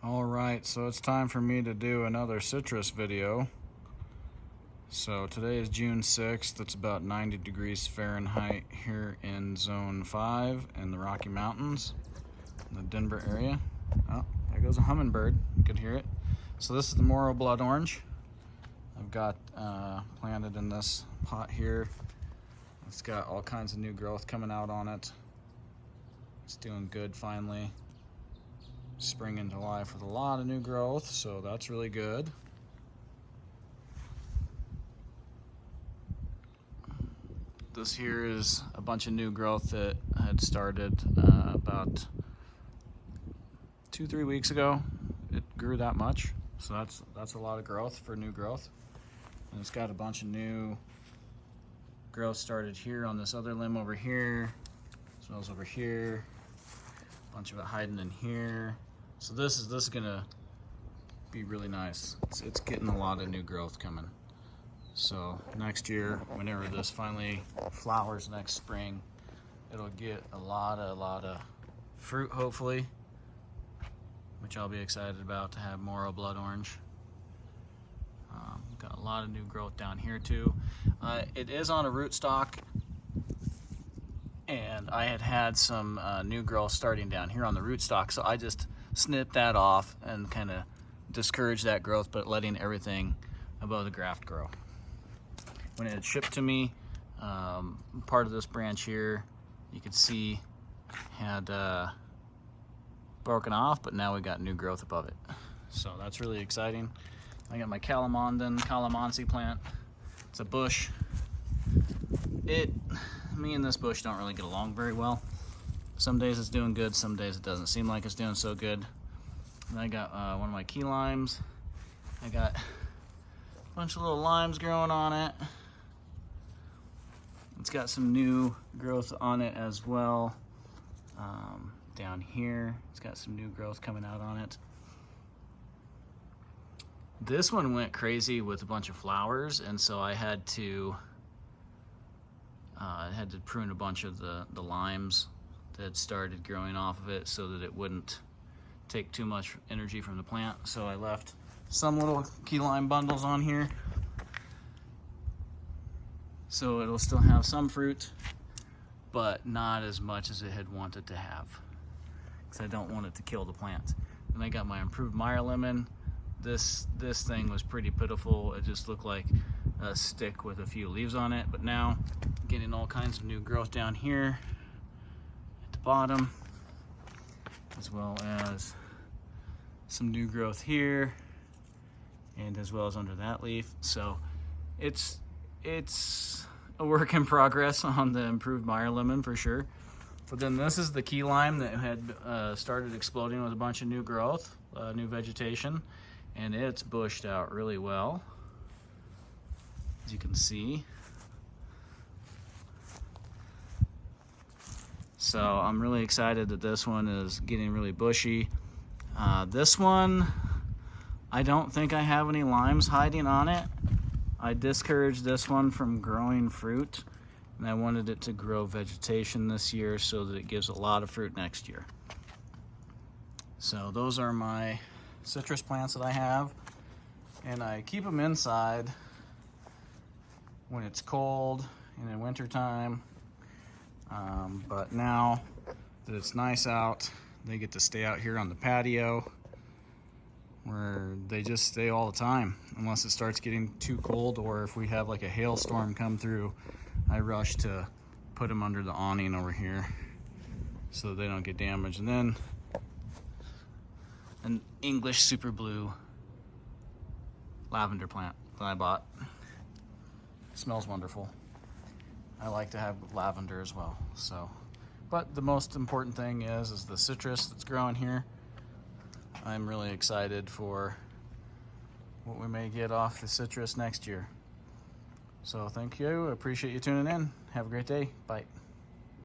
Alright, so it's time for me to do another citrus video. So today is June 6th, it's about 90 degrees Fahrenheit here in Zone 5 in the Rocky Mountains, in the Denver area. Oh, there goes a hummingbird, you could hear it. So this is the Moro Blood Orange. I've got planted in this pot here. It's got all kinds of new growth coming out on it. It's doing good finally. Spring into life with a lot of new growth, so that's really good. This here is a bunch of new growth that had started about 2-3 weeks ago. It grew that much, so that's a lot of growth for new growth. And it's got a bunch of new growth started here on this other limb over here, as well as over here. A bunch of it hiding in here. So this is gonna be really nice. It's getting a lot of new growth coming. So next year, whenever this finally flowers next spring, it'll get a lot of fruit, hopefully, which I'll be excited about to have Moro Blood Orange. Got a lot of new growth down here too. It is on a rootstock, and I had some new growth starting down here on the rootstock, so I just snipped that off and kind of discouraged that growth, but letting everything above the graft grow. When it shipped to me, part of this branch here, you could see had broken off, but now we got new growth above it. So that's really exciting. I got my calamansi plant. It's a bush. Me and this bush don't really get along very well. Some days it's doing good, some days it doesn't seem like it's doing so good. And I got one of my key limes. I got a bunch of little limes growing on it. It's got some new growth on it as well. Down here, it's got some new growth coming out on it. This one went crazy with a bunch of flowers, and so I had to prune a bunch of the limes that started growing off of it so that it wouldn't take too much energy from the plant. So I left some little key lime bundles on here, so it'll still have some fruit, but not as much as it had wanted to have, because I don't want it to kill the plant. And I got my improved Meyer lemon. This thing was pretty pitiful. It just looked like a stick with a few leaves on it, but now getting all kinds of new growth down here at the bottom, as well as some new growth here, and as well as under that leaf. So it's a work in progress on the improved Meyer lemon for sure. But then this is the key lime that had started exploding with a bunch of new growth, new vegetation, and it's bushed out really well, as you can see. So I'm really excited that this one is getting really bushy. This one, I don't think I have any limes hiding on it. I discouraged this one from growing fruit, and I wanted it to grow vegetation this year so that it gives a lot of fruit next year. So those are my citrus plants that I have, and I keep them inside when it's cold and in winter time. But now that it's nice out, they get to stay out here on the patio, where they just stay all the time unless it starts getting too cold, or if we have like a hailstorm come through, I rush to put them under the awning over here so they don't get damaged. And then an English super blue lavender plant that I bought. It smells wonderful. I like to have lavender as well. So, but the most important thing is the citrus that's growing here. I'm really excited for what we may get off the citrus next year. So thank you, I appreciate you tuning in. Have a great day, bye.